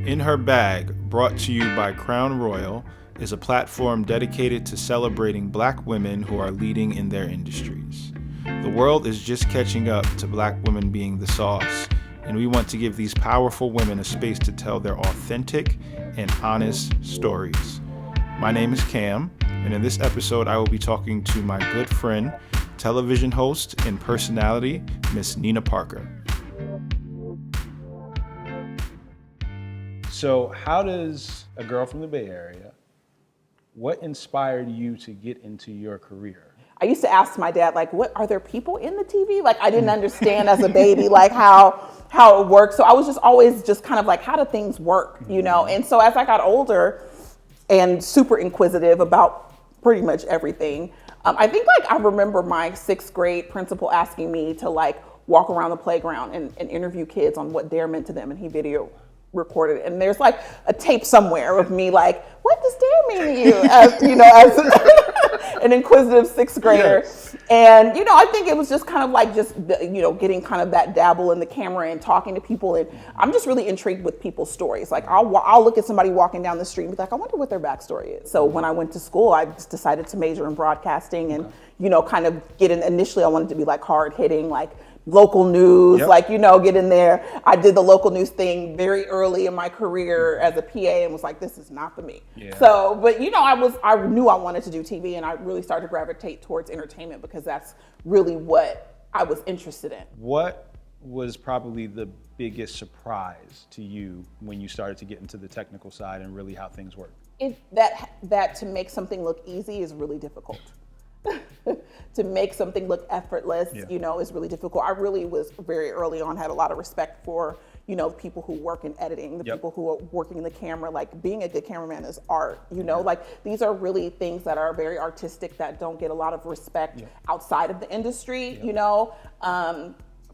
In Her Bag, brought to you by Crown Royal, is a platform dedicated to celebrating Black women who are leading in their industries. The world is just catching up to Black women being the sauce, and we want to give these powerful women a space to tell their authentic and honest stories. My name is Cam, and in this episode, I will be talking to my good friend, television host and personality, Miss Nina Parker. So how does a girl from the Bay Area, what inspired you to get into your career? I used to ask my dad, like, what are there people in the TV? Like, I didn't understand as a baby, like how it works. So I was just always just kind of like, how do things work, you know? And so as I got older and super inquisitive about pretty much everything, I think like I remember my sixth grade principal asking me to like walk around the playground and interview kids on what dare meant to them, and he video recorded it. And there's like a tape somewhere of me like, what does dare mean to you? As you know, as an inquisitive sixth grader. Yes. And you know, I think it was just kind of like just getting kind of that dabble in the camera and talking to people. And I'm just really intrigued with people's stories. Like I'll look at somebody walking down the street and be like, I wonder what their backstory is. So when I went to school, I just decided to major in broadcasting and kind of get in. Initially, I wanted to be like hard hitting, like local news, get in there. I did the local news thing very early in my career as a PA and was like, this is not for me. Yeah. So, but I knew I wanted to do TV, and I really started to gravitate towards entertainment because that's really what I was interested in. What was probably the biggest surprise to you when you started to get into the technical side and really how things work? That to make something look easy is really difficult. To make something look effortless, is really difficult. I really was very early on, had a lot of respect for, people who work in editing, the people who are working in the camera. Like being a good cameraman is art, like these are really things that are very artistic that don't get a lot of respect outside of the industry,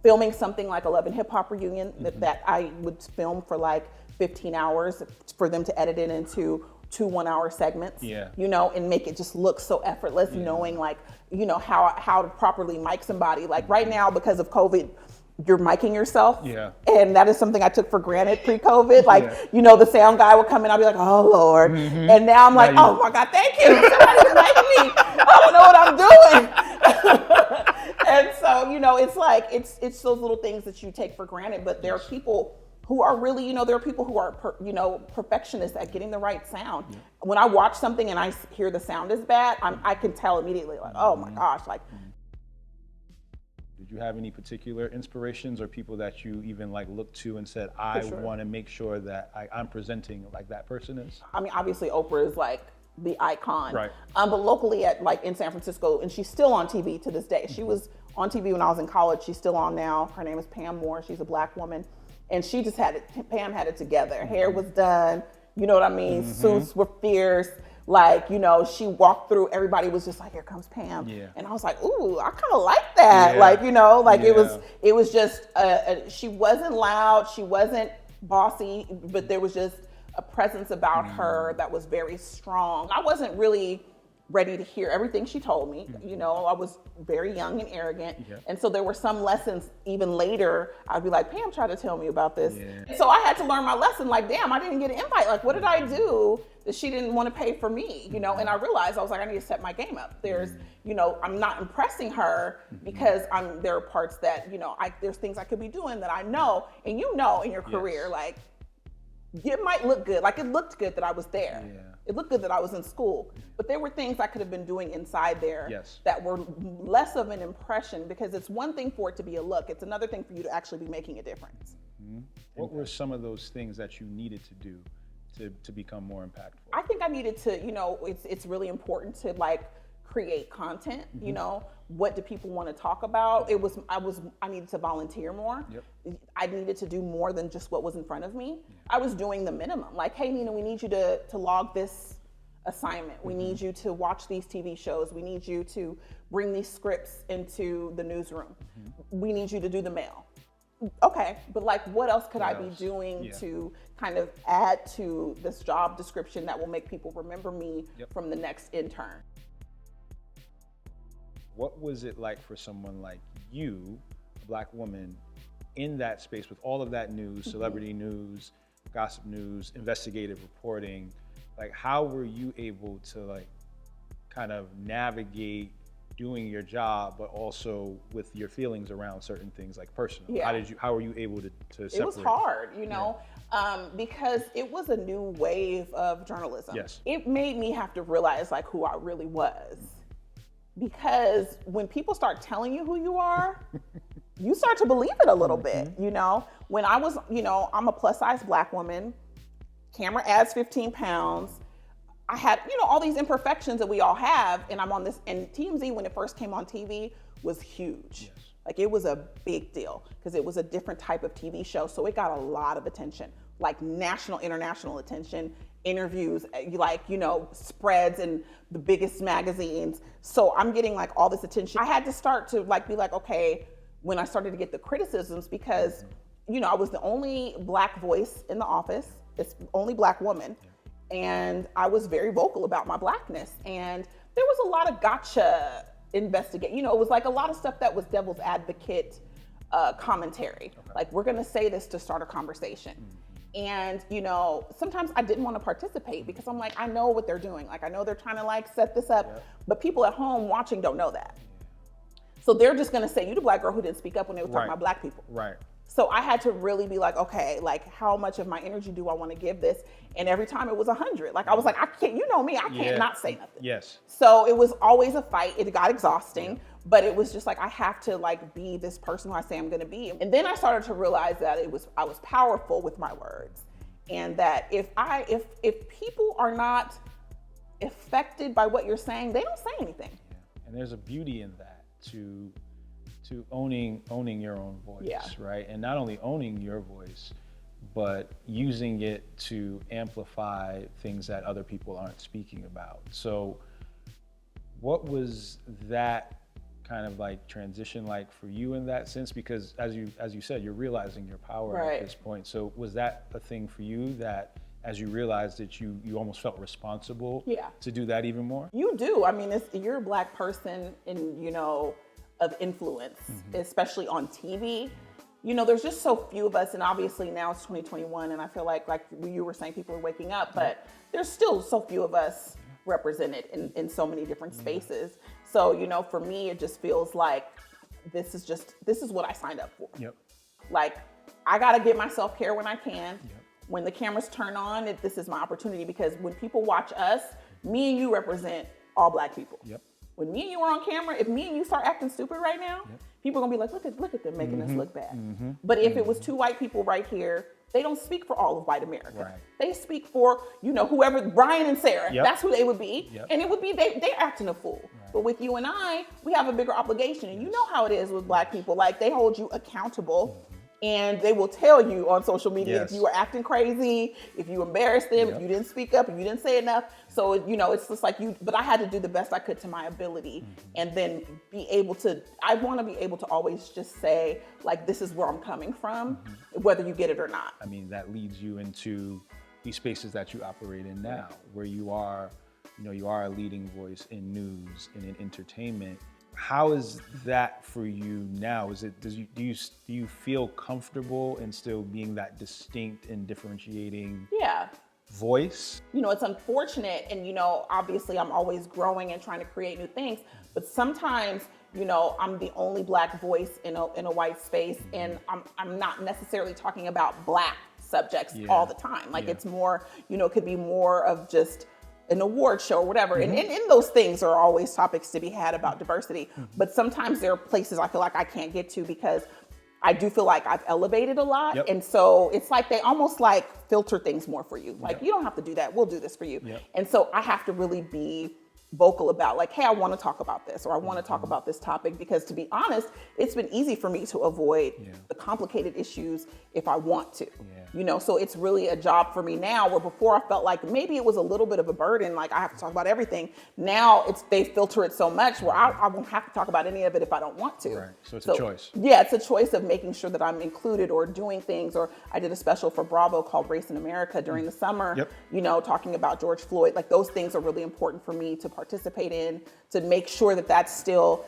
filming something like 11 Hip Hop Reunion that I would film for like 15 hours for them to edit it into 2 1-hour segments, and make it just look so effortless, knowing like, how to properly mic somebody. Like right now, because of COVID, you're micing yourself. Yeah. And that is something I took for granted pre-COVID. Like, the sound guy would come in, I'd be like, oh Lord. Mm-hmm. And now I'm like, oh my God, thank you. Somebody's micing me. I don't know what I'm doing. And so, it's like, it's those little things that you take for granted, but there are people who are really, there are people who are, perfectionists at getting the right sound. Yeah. When I watch something and I hear the sound is bad, I can tell immediately, like, oh my gosh, like. Did you have any particular inspirations or people that you even like looked to and said, I want to make sure that I'm presenting like that person is? I mean, obviously Oprah is like the icon, right? But locally in San Francisco, and she's still on TV to this day. She was on TV when I was in college. She's still on now. Her name is Pam Moore. She's a Black woman. And she just Pam had it together. Hair was done, you know what I mean? Mm-hmm. Suits were fierce. Like, she walked through, everybody was just like, here comes Pam. Yeah. And I was like, ooh, I kind of like that. Yeah. It was just, she wasn't loud, she wasn't bossy, but there was just a presence about her that was very strong. I wasn't really ready to hear everything she told me. I was very young and arrogant. Yeah. And so there were some lessons even later, I'd be like, Pam tried to tell me about this. Yeah. And so I had to learn my lesson, like, damn, I didn't get an invite. Like, what did I do that she didn't want to pay for me? And I realized, I was like, I need to set my game up. There's, I'm not impressing her because there are parts that, there's things I could be doing that I know, and in your career, like, it might look good. Like, it looked good that I was there. Yeah. It looked good that I was in school, but there were things I could have been doing inside there that were less of an impression, because it's one thing for it to be a look. It's another thing for you to actually be making a difference. Mm-hmm. What were some of those things that you needed to do to become more impactful? I think I needed to, it's really important to like create content, what do people want to talk about? I needed to volunteer more. Yep. I needed to do more than just what was in front of me. Yeah. I was doing the minimum. Like, hey, Nina, we need you to log this assignment. We need you to watch these TV shows. We need you to bring these scripts into the newsroom. We need you to do the mail. Okay, but like, what else could I be doing to kind of add to this job description that will make people remember me from the next intern? What was it like for someone like you, a Black woman, in that space with all of that news, celebrity news, gossip news, investigative reporting. Like, how were you able to like kind of navigate doing your job, but also with your feelings around certain things like personal? Yeah. How were you able to separate? It was hard, because it was a new wave of journalism. Yes. It made me have to realize like who I really was. Because when people start telling you who you are, you start to believe it a little bit, When I was, I'm a plus size Black woman, camera adds 15 pounds. I had, all these imperfections that we all have, and I'm on this, and TMZ, when it first came on TV, was huge. Yes. Like, it was a big deal because it was a different type of TV show. So it got a lot of attention, like national, international attention, interviews, like, spreads in the biggest magazines. So I'm getting like all this attention. I had to start to like be like, okay, when I started to get the criticisms, because, I was the only Black voice in the office, it's only Black woman. And I was very vocal about my Blackness. And there was a lot of gotcha investigate. It was like a lot of stuff that was devil's advocate commentary. Okay. Like, we're gonna say this to start a conversation. And, sometimes I didn't want to participate because I'm like, I know what they're doing. Like, I know they're trying to like set this up, but people at home watching don't know that. So they're just gonna say, you the Black girl who didn't speak up when they were talking about Black people. Right. So I had to really be like, okay, like, how much of my energy do I want to give this? And every time it was 100. Like, I was like, I can't, me, I can't not say nothing. Yes. So it was always a fight. It got exhausting, but it was just like, I have to like be this person who I say I'm going to be. And then I started to realize that I was powerful with my words, and that if people are not affected by what you're saying, they don't say anything. Yeah. And there's a beauty in that to owning your own voice, right? And not only owning your voice, but using it to amplify things that other people aren't speaking about. So what was that kind of like transition like for you in that sense? Because as you said, you're realizing your power at this point. So was that a thing for you that as you realized that you almost felt responsible to do that even more? You do. I mean, you're a Black person in, of influence, especially on TV. There's just so few of us, and obviously now it's 2021, and I feel like you were saying, people are waking up, but there's still so few of us represented in so many different spaces. So, for me, it just feels like this is what I signed up for. Yep. Like, I gotta get my self-care when I can. Yep. When the cameras turn on, this is my opportunity, because when people watch us, me and you represent all Black people. Yep. When me and you are on camera, if me and you start acting stupid right now, people are gonna be like, look at them making us look bad. But if it was two white people right here, they don't speak for all of white America. Right. They speak for, whoever, Brian and Sarah, that's who they would be. And it would be, they're acting a fool. But with you and I, we have a bigger obligation. And you know how it is with Black people. Like, they hold you accountable. And they will tell you on social media if you were acting crazy, if you embarrassed them, if you didn't speak up, if you didn't say enough. So, it's just like but I had to do the best I could to my ability, and then I want to be able to always just say, like, this is where I'm coming from, whether you get it or not. I mean, that leads you into these spaces that you operate in now, where you are a leading voice in news and in entertainment. How is that for you now? Do you feel comfortable in still being that distinct and differentiating voice? It's unfortunate, and obviously I'm always growing and trying to create new things, but sometimes I'm the only Black voice in a white space, and I'm not necessarily talking about Black subjects all the time. Like, it's more, it could be more of just an award show or whatever. And those things are always topics to be had about diversity. But sometimes there are places I feel like I can't get to because I do feel like I've elevated a lot. And so it's like they almost like filter things more for you. Like, you don't have to do that. We'll do this for you. And so I have to really be vocal about, like, hey, I want to talk about this, or I want to talk about this topic, because to be honest, it's been easy for me to avoid the complicated issues if I want to. So it's really a job for me now, where before I felt like maybe it was a little bit of a burden, like I have to talk about everything. Now they filter it so much where I won't have to talk about any of it if I don't want to. Right. So it's a choice. Yeah, it's a choice of making sure that I'm included or doing things. Or I did a special for Bravo called Race in America during the summer, talking about George Floyd. Like, those things are really important for me to participate in, to make sure that that's still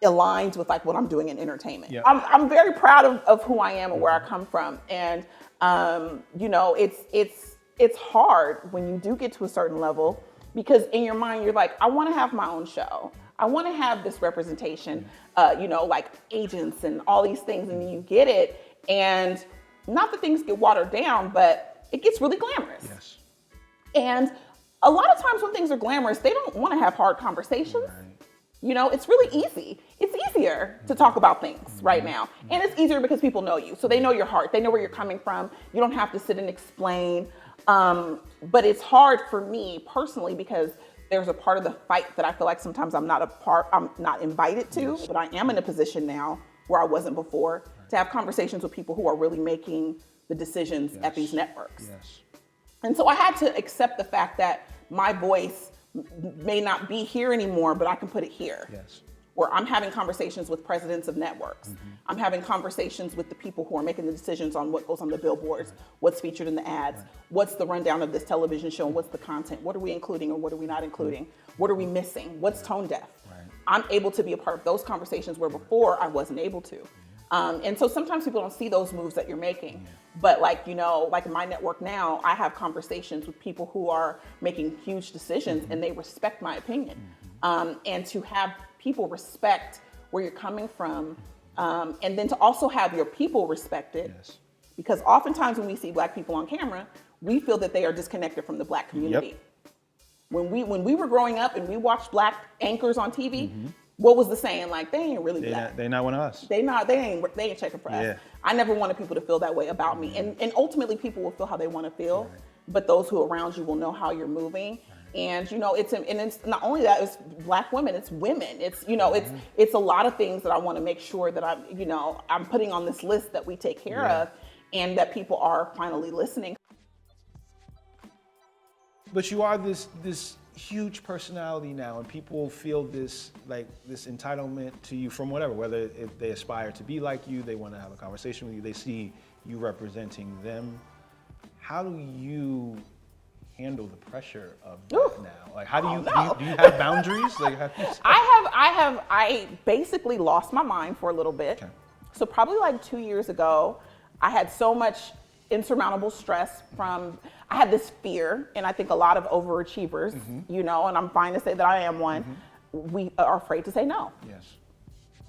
aligns with like what I'm doing in entertainment. I'm very proud of who I am and where I come from. And You know, it's hard when you do get to a certain level, because in your mind you're like, I want to have my own show. I want to have this representation, you know, like agents and all these things, and you get it, and not that things get watered down, but it gets really glamorous. Yes. And a lot of times when things are glamorous, they don't want to have hard conversations. Right. You know, it's really easy. It's easier to talk about things right now. And it's easier because people know you. So they know your heart. They know where you're coming from. You don't have to sit and explain. But it's hard for me personally, because there's a part of the fight that I feel like sometimes I'm not invited to. Yes. But I am in a position now where I wasn't before, to have conversations with people who are really making the decisions at these networks. Yes. And so I had to accept the fact that my voice may not be here anymore, but I can put it here. Yes. Where I'm having conversations with presidents of networks. I'm having conversations with the people who are making the decisions on what goes on the billboards, what's featured in the ads, what's the rundown of this television show, and what's the content, what are we including or what are we not including, what are we missing, what's tone deaf. I'm able to be a part of those conversations where before I wasn't able to. And so sometimes people don't see those moves that you're making. But like, you know, like in my network now, I have conversations with people who are making huge decisions and they respect my opinion. And to have people respect where you're coming from, and then to also have your people respect it. Yes. Because oftentimes when we see Black people on camera, we feel that they are disconnected from the Black community. Yep. When we were growing up and we watched Black anchors on TV, what was the saying? Like, they ain't really Black. They're not one of us. They ain't checking for us. I never wanted people to feel that way about me. And ultimately people will feel how they want to feel, but those who are around you will know how you're moving. And you know, it's not only that, it's Black women, it's women. It's, you know, it's a lot of things that I want to make sure that I'm putting on this list that we take care of, and that people are finally listening. But you are this huge personality now, and people feel this entitlement to you from whether if they aspire to be like you, they want to have a conversation with you, they see you representing them. How do you handle the pressure of that now? Like, how do you have boundaries? Like, I basically lost my mind for a little bit. Okay. So probably like 2 years ago, I had so much insurmountable stress from, I had this fear, and I think a lot of overachievers, you know, and I'm fine to say that I am one, we are afraid to say no. Yes.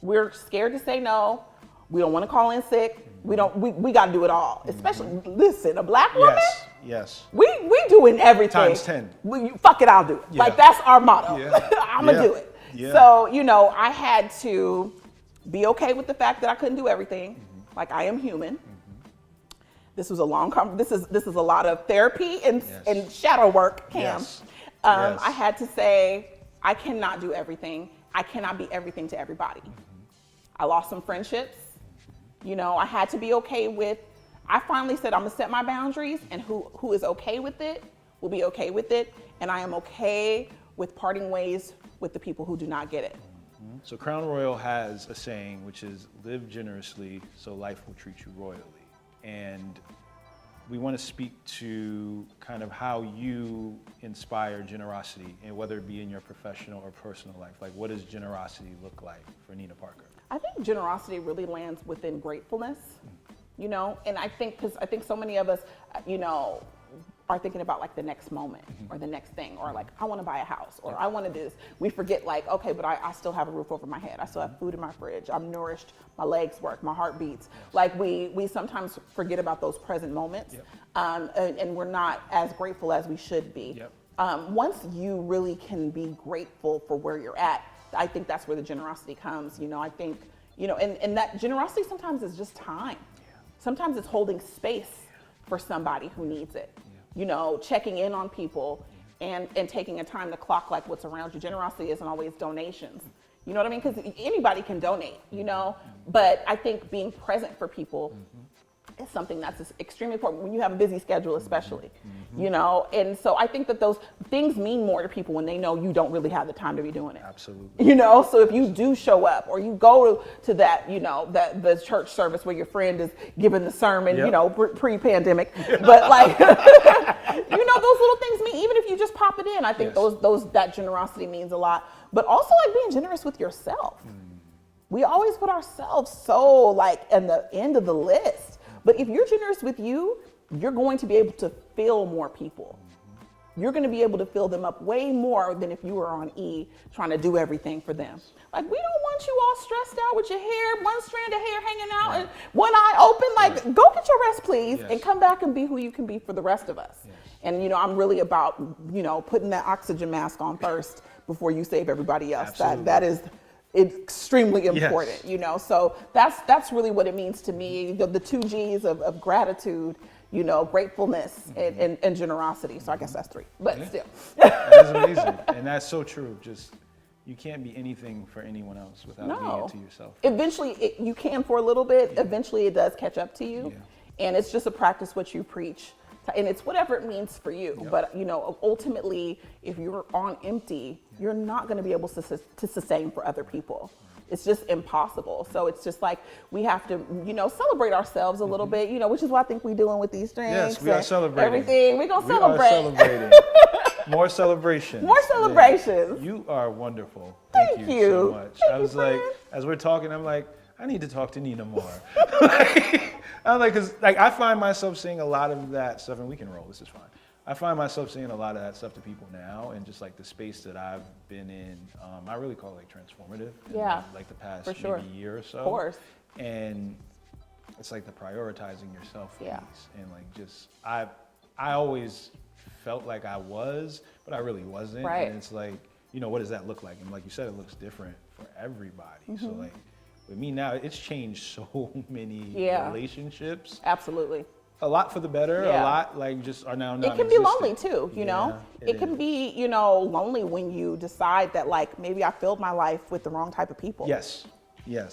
We're scared to say no. We don't want to call in sick. We got to do it all. Especially, listen, a Black woman, Yes. we doing everything. Times 10. Fuck it, I'll do it. Yeah. Like, that's our motto. Yeah. I'm going to do it. Yeah. So, you know, I had to be okay with the fact that I couldn't do everything. Like, I am human. This was a long this is a lot of therapy and shadow work, Cam. Yes. I had to say, I cannot do everything. I cannot be everything to everybody. I lost some friendships. You know, I had to be okay with, I finally said, I'm gonna set my boundaries, and who is okay with it will be okay with it. And I am okay with parting ways with the people who do not get it. So Crown Royal has a saying, which is, live generously so life will treat you royally. And we want to speak to kind of how you inspire generosity, and whether it be in your professional or personal life. Like, what does generosity look like for Nina Parker? I think generosity really lands within gratefulness, you know, and I think so many of us, you know, are thinking about like the next moment or the next thing, or like, I want to buy a house, or I want to do this. We forget, like, okay, but I still have a roof over my head. I still have food in my fridge. I'm nourished. My legs work. My heart beats. Like, we sometimes forget about those present moments, and we're not as grateful as we should be. Once you really can be grateful for where you're at, I think that's where the generosity comes. You know, I think, you know, and that generosity sometimes is just time. Sometimes it's holding space for somebody who needs it. You know, checking in on people and taking a time to clock like what's around you. Generosity isn't always donations. You know what I mean? Because anybody can donate, you know, but I think being present for people is something that's extremely important when you have a busy schedule, especially, you know? And so I think that those things mean more to people when they know you don't really have the time to be doing it. Absolutely. You know, so if you do show up, or you go to that, you know, the church service where your friend is giving the sermon, you know, pre-pandemic, but like, you know, those little things mean, even if you just pop it in, I think that generosity means a lot. But also, like, being generous with yourself. We always put ourselves so, like, in the end of the list. But if you're generous with you, you're going to be able to fill more people. You're going to be able to fill them up way more than if you were on E trying to do everything for them. Like, we don't want you all stressed out with your hair, one strand of hair hanging out and one eye open. Like, go get your rest, please, and come back and be who you can be for the rest of us. And, you know, I'm really about, you know, putting that oxygen mask on first before you save everybody else. That is extremely important, you know. So that's really what it means to me. The 2 G's of gratitude, you know, gratefulness and generosity. So I guess that's 3, but still. That's amazing. And that's so true. Just, you can't be anything for anyone else without being it to yourself. Eventually, you can for a little bit. Eventually, it does catch up to you. And it's just a practice what you preach. And it's whatever it means for you. But, you know, ultimately, if you're on empty, you're not going to be able to sustain for other people. It's just impossible. So it's just like, we have to, you know, celebrate ourselves a little bit, you know, which is what I think we're doing with these drinks. Yes, we are celebrating. Everything. We're going to celebrate. We are celebrating. More celebrations. More celebrations. Yeah. You are wonderful. Thank you so much. Thank I was you, like, friend. as we're talking, I'm like, I need to talk to Nina more. I'm like, because like, I find myself saying a lot of that stuff, and we can roll, this is fine. I find myself saying a lot of that stuff to people now, and just like the space that I've been in, I really call it like transformative. Like the past maybe year or so. Of course. And it's like the prioritizing yourself piece. Yeah. And like just, I always felt like I was, but I really wasn't. Right. And it's like, you know, what does that look like? And like you said, it looks different for everybody. So like with me now, it's changed so many relationships. Absolutely. A lot for the better, a lot like just are now It can be lonely too, you know? It can be, you know, lonely when you decide that like, maybe I filled my life with the wrong type of people. Yes.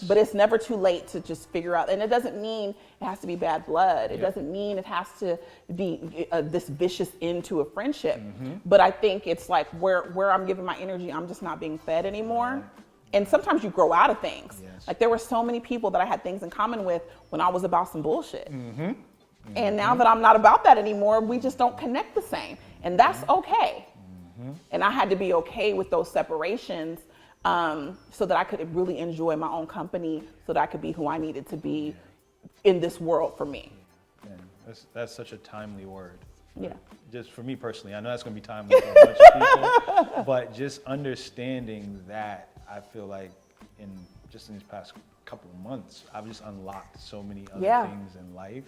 But it's never too late to just figure out, and it doesn't mean it has to be bad blood. It doesn't mean it has to be this vicious end to a friendship. But I think it's like where I'm giving my energy, I'm just not being fed anymore. And sometimes you grow out of things. Like there were so many people that I had things in common with when I was about some bullshit. And now that I'm not about that anymore, we just don't connect the same. And that's okay. And I had to be okay with those separations so that I could really enjoy my own company, so that I could be who I needed to be in this world for me. Man, that's such a timely word. Yeah. Just for me personally, I know that's going to be timely for a bunch of people, but just understanding that, I feel like in these past couple of months, I've just unlocked so many other things in life.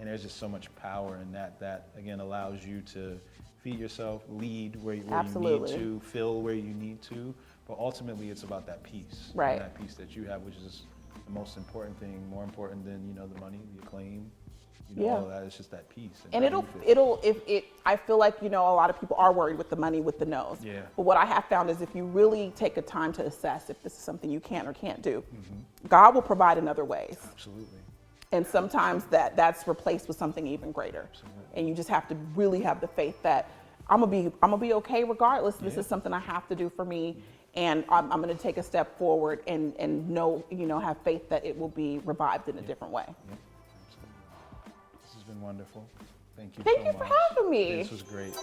And there's just so much power in that again allows you to feed yourself, lead where you need to, fill where you need to. But ultimately, it's about that peace. Right. And that peace that you have, which is the most important thing, more important than, you know, the money, the acclaim, you know, all of that. It's just that peace. And I feel like, you know, a lot of people are worried with the money, with the no's. Yeah. But what I have found is if you really take a time to assess if this is something you can or can't do, God will provide in other ways. Absolutely. And sometimes that's replaced with something even greater. Absolutely. And you just have to really have the faith that I'm gonna be okay regardless. This is something I have to do for me, and I'm gonna take a step forward and know, you know, have faith that it will be revived in a different way. Yep. Absolutely. This has been wonderful. Thank you. Thank you for having me. This was great.